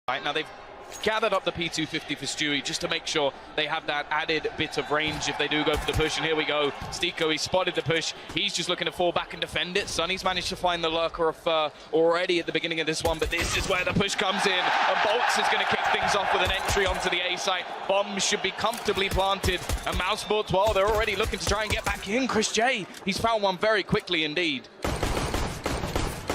Right, now they've gathered up the P250 for Stewie just to make sure they have that added bit of range if they do go for the push. And here we go. Stiko, he spotted the push. He's just looking to fall back and defend it. Sonny's managed to find the lurker of Fur already at the beginning of this one, but this is where the push comes in. And Bolts is going to kick things off with an entry onto the A site. Bombs should be comfortably planted. And Mousesports, well, they're already looking to try and get back in. Chris J, he's found one very quickly indeed.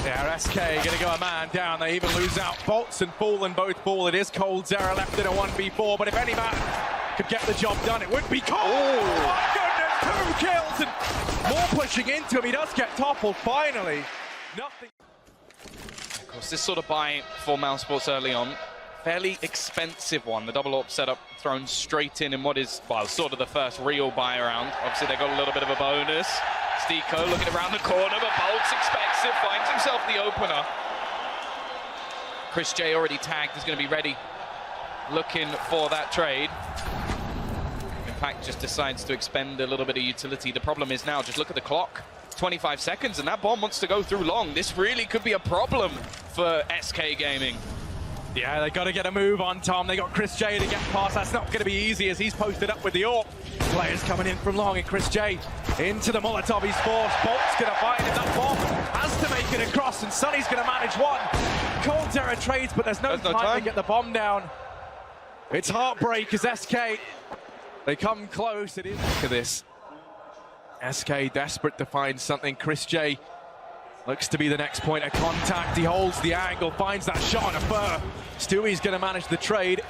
Yeah, SK going to go a man down. They even lose out. Bolts and Fallen both fall. It is Coldzera left in a 1v4, but if any man could get the job done, it would be Cold. Oh my goodness, 2 kills and more pushing into him. He does get toppled finally. Nothing. Of course, this sort of buy for Mousesports early on, fairly expensive one. The double AWP setup thrown straight in what is, well, sort of the first real buy around. Obviously, they got a little bit of a bonus. Stiko looking around the corner, but Bolts expects it, finds himself the opener. Chris J already tagged, is going to be ready, looking for that trade. Impact just decides to expend a little bit of utility. The problem is now, just look at the clock. 25 seconds, and that bomb wants to go through long. This really could be a problem for SK Gaming. Yeah, they got to get a move on, Tom. They got Chris J to get past. That's not going to be easy as he's posted up with the AWP. Players coming in from long, and Chris J into the Molotov. He's forced. Bolt's going to find it. That bomb has to make it across, and Sonny's going to manage one. Coldzera trades, but there's no time to get the bomb down. It's heartbreak as SK, they come close. It is. Look at this. SK desperate to find something. Chris J looks to be the next point of contact. He holds the angle, finds that shot on a Fur. Stewie's going to manage the trade.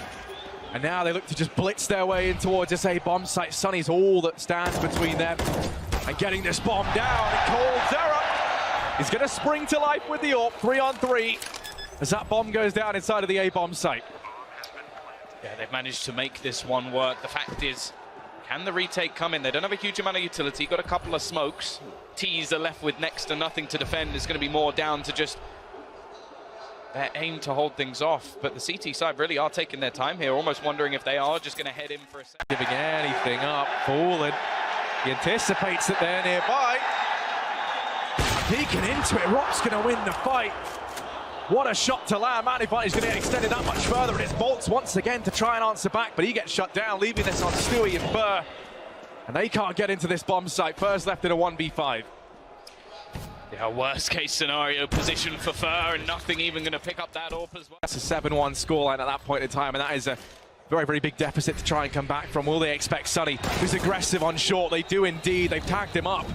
And now they look to just blitz their way in towards this A bomb site. Sonny's all that stands between them and getting this bomb down. And Coldzera is going to spring to life with the AWP, 3-on-3, as that bomb goes down inside of the A bomb site. Yeah, they've managed to make this one work. The fact is, can the retake come in? They don't have a huge amount of utility, got a couple of smokes. T's are left with next to nothing to defend. It's going to be more down to just their aim to hold things off. But the CT side really are taking their time here, almost wondering if they are just going to head in for a second. Giving anything up, Fallen. He anticipates that they're nearby. Peeking into it, Rock's going to win the fight. What a shot to land. Manify's going to get extended that much further, and it's Bolts once again to try and answer back, but he gets shut down, leaving this on Stewie and Fur. And they can't get into this bomb site. Fur's left in a 1v5. Yeah, worst case scenario position for Fur, and nothing even going to pick up that AWP as well. That's a 7-1 scoreline at that point in time, and that is a very, very big deficit to try and come back from. Will they expect Sonny, who's aggressive on short? They do indeed. They've tagged him up.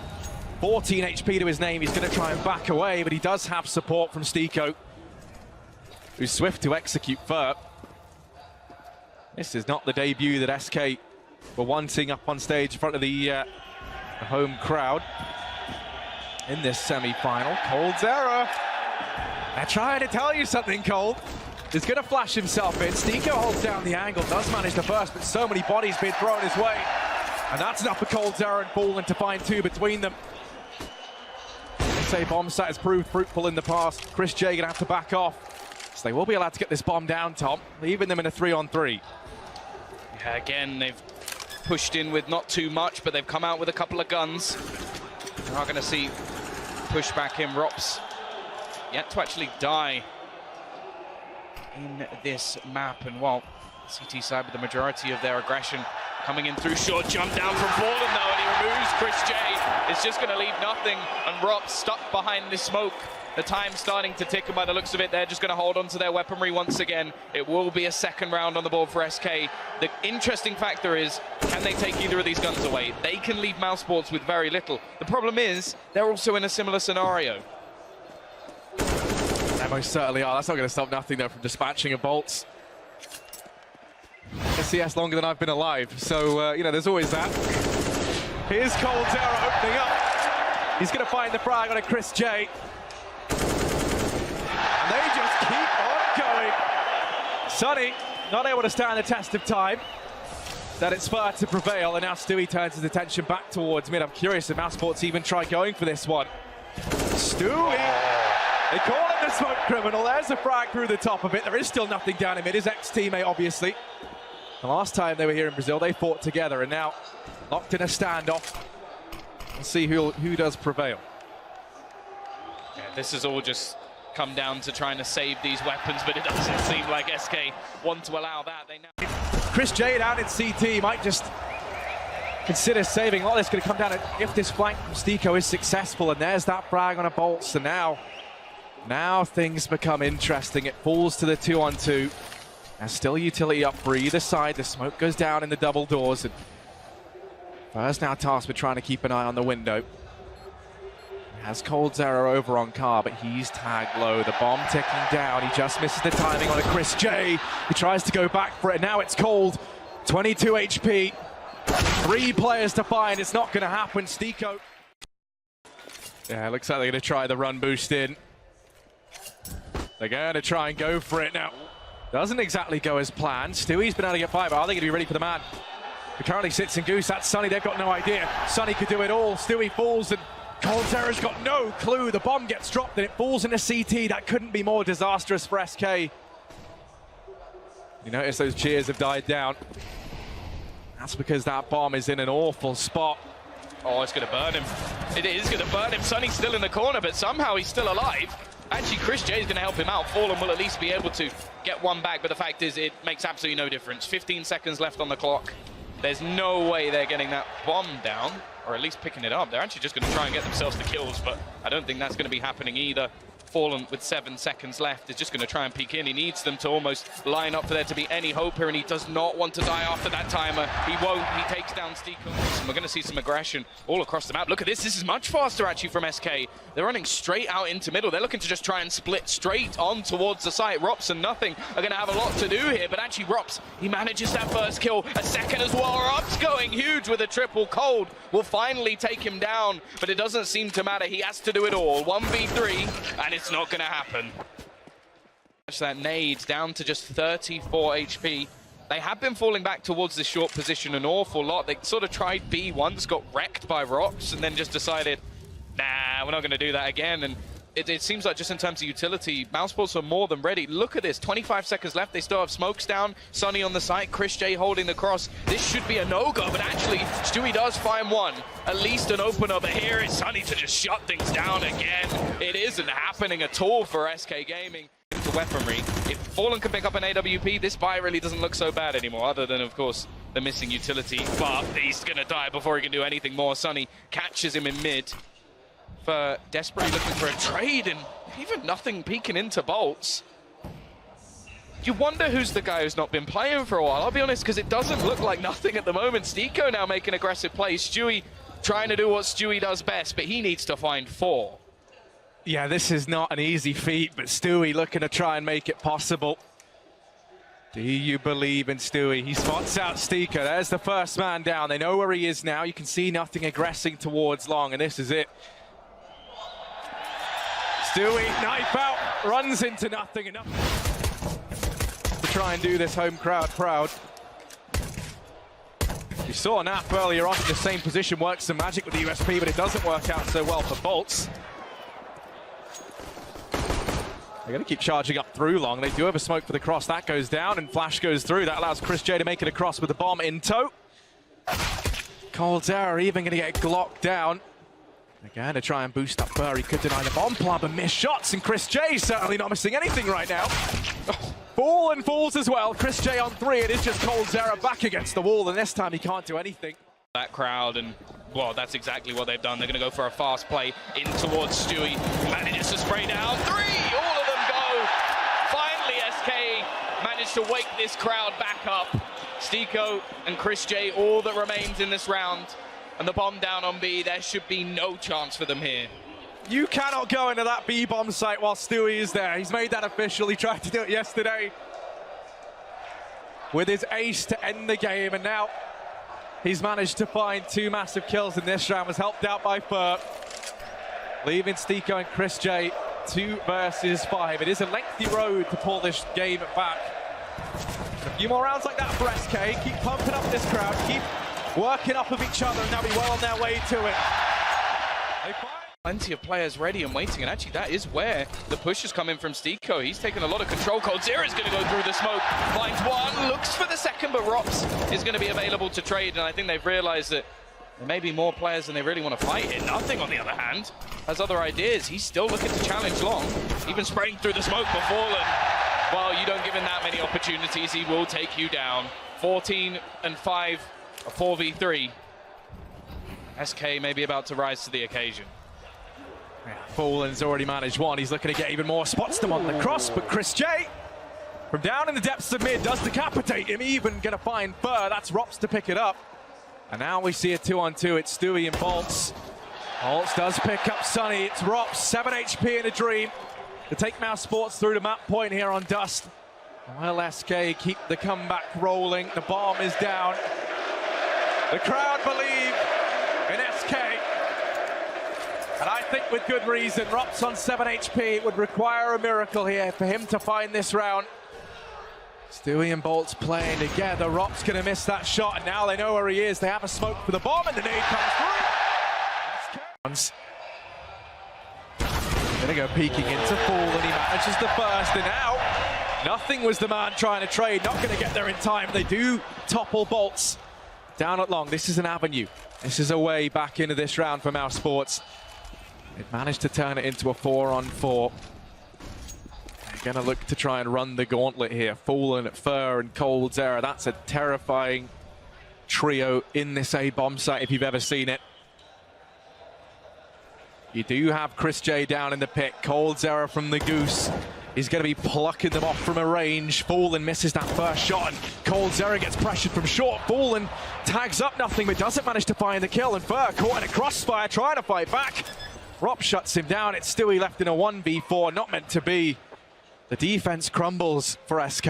14 HP to his name. He's going to try and back away, but he does have support from Stiko, who's swift to execute Fur. This is not the debut that SK were wanting up on stage in front of the home crowd in this semi-final. Coldzera, they're trying to tell you something, Cold. He's going to flash himself in. Stiko holds down the angle, does manage the burst, but so many bodies being thrown his way. And that's enough for Coldzera and Fallen to find 2 between them. Say bomb site has proved fruitful in the past. Chris J gonna have to back off. So they will be allowed to get this bomb down, Tom, leaving them in a 3-on-3. Yeah, again, they've pushed in with not too much, but they've come out with a couple of guns. We're not going to see pushback in. Rops yet to actually die in this map. And while CT side with the majority of their aggression coming in through short, jump down from Fallen though, and he removes Chris J. It's just going to leave nothing, and Rops stuck behind the smoke. The time's starting to tick, and by the looks of it, they're just going to hold on to their weaponry once again. It will be a second round on the board for SK. The interesting factor is, can they take either of these guns away? They can leave Mousesports with very little. The problem is, they're also in a similar scenario. They most certainly are. That's not going to stop nothing, though, from dispatching of Bolts. SCS longer than I've been alive, so, you know, there's always that. Here's Coldzera opening up. He's going to find the frag on a Chris J. They just keep on going. Sonny not able to stand the test of time. That it's Fur to prevail, and now Stewie turns his attention back towards mid. I'm curious if Mousesports even try going for this one. Stewie, they call it the smoke criminal. There's a frag through the top of it. There is still nothing down in mid. His ex-teammate, obviously. The last time they were here in Brazil, they fought together, and now locked in a standoff. We'll see who does prevail. Yeah, this is all just come down to trying to save these weapons, but it doesn't seem like SK want to allow that. They now... Chris J out in CT might just consider saving. A lot of this is going to come down to if this flank from Stiko is successful, and there's that frag on a bolt. So now things become interesting. It falls to the 2-on-2. There's still utility up for either side. The smoke goes down in the double doors. And Fur's now tasked with trying to keep an eye on the window. He has coldzera over on Car, but he's tagged low. The bomb ticking down. He just misses the timing on a Chris J. He tries to go back for it. Now it's cold. 22 HP. 3 players to find. It's not going to happen. Stiko. Yeah, looks like they're going to try the run boost in. They're going to try and go for it now. Doesn't exactly go as planned. Stewie's been able to get by, but are they going to be ready for the man? He currently sits in Goose. That's Sunny. They've got no idea. Sunny could do it all. Stewie falls, and coldzera's got no clue. The bomb gets dropped, and it falls into CT. That couldn't be more disastrous for SK. You notice those cheers have died down. That's because that bomb is in an awful spot. Oh, it's going to burn him. It is going to burn him. Sunny's still in the corner, but somehow he's still alive. Actually, Chris J is going to help him out. Fallen will at least be able to get one back, but the fact is it makes absolutely no difference. 15 seconds left on the clock. There's no way they're getting that bomb down, or at least picking it up. They're actually just going to try and get themselves the kills, but I don't think that's going to be happening either. Fallen with 7 seconds left is just going to try and peek in. He needs them to almost line up for there to be any hope here, and he does not want to die after that timer. He won't. He takes down Stiko, and we're going to see some aggression all across the map. Look at this. This is much faster actually from SK. They're running straight out into middle. They're looking to just try and split straight on towards the site. Rops and Nothing are going to have a lot to do here, but actually Rops, he manages that first kill. A second as well. Rops going huge with a triple. Cold will finally take him down, but it doesn't seem to matter. He has to do it all. 1v3, and it's not going to happen. That nade down to just 34 HP. They have been falling back towards this short position an awful lot. They sort of tried B once, got wrecked by Rops, and then just decided, nah, we're not going to do that again. And it seems like just in terms of utility, Mousesports are more than ready. Look at this, 25 seconds left. They still have smokes down. Sunny on the site, Chris J holding the cross. This should be a no-go, but actually, Stewie does find one. At least an opener, but here is Sunny to just shut things down again. It isn't happening at all for SK Gaming. To weaponry. If Fallen can pick up an AWP, this buy really doesn't look so bad anymore, other than, of course, the missing utility. But he's going to die before he can do anything more. Sunny catches him in mid. For desperately looking for a trade, and even Nothing peeking into bolts. You wonder who's the guy who's not been playing for a while. I'll be honest, because it doesn't look like Nothing at the moment. Stiko now making aggressive plays. Stewie trying to do what Stewie does best, but he needs to find 4. Yeah, this is not an easy feat, but Stewie looking to try and make it possible. Do you believe in Stewie? He spots out Stiko. There's the first man down. They know where he is now. You can see Nothing aggressing towards long, and this is it. Stewie, knife out, runs into Nothing, enough to try and do this home crowd proud. You saw Nap earlier on in the same position, works some magic with the USP, but it doesn't work out so well for Bolts. They're going to keep charging up through long. They do have a smoke for the cross. That goes down, and Flash goes through. That allows Chris J to make it across with the bomb in tow. coldzera even going to get glocked down. Again, to try and boost up Fur. He could deny the bomb plant, but missed shots, and Chris J certainly not missing anything right now. Fallen falls as well. Chris J on 3. It is just coldzera back against the wall, and this time he can't do anything. That crowd, and well, that's exactly what they've done. They're going to go for a fast play in towards Stewie. Manages to spray down 3. All of them go. Finally, SK managed to wake this crowd back up. Stiko and Chris J, all that remains in this round. And the bomb down on B. There should be no chance for them here. You cannot go into that B bomb site while Stewie is there. He's made that official. He tried to do it yesterday with his ace to end the game, and now he's managed to find 2 massive kills in this round. Was helped out by Fur, leaving Stiko and Chris J 2 versus 5. It is a lengthy road to pull this game back. A few more rounds like that for SK. Keep pumping up this crowd. Keep working off of each other, and they'll be well on their way to it. Plenty of players ready and waiting, and actually that is where the push is coming from Stiko. He's taken a lot of control. coldzera is going to go through the smoke, finds one, looks for the second, but Rops is going to be available to trade, and I think they've realized that there may be more players than they really want to fight here. Nothing, on the other hand, has other ideas. He's still looking to challenge long, even spraying through the smoke before Fallen. Well, you don't give him that many opportunities, he will take you down. 14 and 5, a 4v3. SK may be about to rise to the occasion. Yeah, Fallen's already managed one. He's looking to get even more. Spots them on the cross, but Chris J, from down in the depths of mid, does decapitate him. Even gonna find Fur. That's Rops to pick it up. And now we see a 2-on-2. It's Stewie and Bolts. Bolts does pick up Sunny. It's Rops, 7 HP in a dream to take Mousesports through to map point here on Dust. While SK keep the comeback rolling. The bomb is down. The crowd believe in SK. And I think with good reason. Rops on 7 HP. It would require a miracle here for him to find this round. Stewie and Bolts playing together. Rops gonna miss that shot, and now they know where he is. They have a smoke for the bomb, and the nade comes through. Gonna go peeking into Fallen, and he manages the first, and now nothing was the man trying to trade. Not gonna get there in time. They do topple Bolts down at long. This is an avenue. This is a way back into this round for Mousesports. They've managed to turn it into a 4-on-4. Gonna look to try and run the gauntlet here. Fallen, Fur, and coldzera. That's a terrifying trio in this A-bomb site if you've ever seen it. You do have Chris J down in the pit. coldzera from the Goose. He's gonna be plucking them off from a range. Fallen misses that first shot, and coldzera gets pressured from short. Fallen tags up nothing, but doesn't manage to find the kill, and Fur caught in a crossfire trying to fight back. Rob shuts him down. It's Stewie left in a 1v4, not meant to be. The defense crumbles for SK,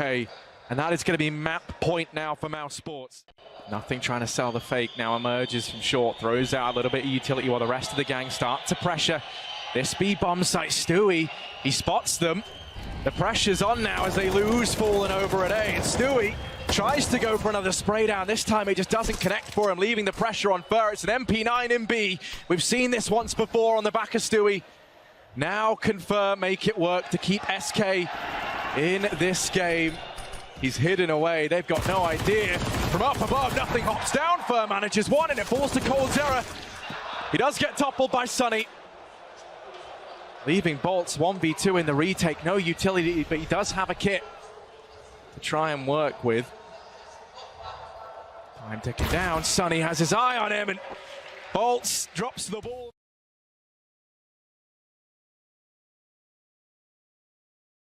and that is going to be map point now for Mousesports. Nothing trying to sell the fake now. Emerges from short, throws out a little bit of utility while the rest of the gang start to pressure this B-bomb site. Stewie, he spots them. The pressure's on now as they lose Fallen over at A, and Stewie tries to go for another spray down. This time it just doesn't connect for him, leaving the pressure on Fur. It's an MP9 in B. We've seen this once before on the back of Stewie. Now confirm, make it work to keep SK in this game. He's hidden away. They've got no idea. From up above, nothing hops down. Fur manages one, and it falls to coldzera. He does get toppled by Sunny, leaving Bolts 1v2 in the retake. No utility, but he does have a kit to try and work with. Time ticking down. Sunny has his eye on him, and Bolts drops the ball.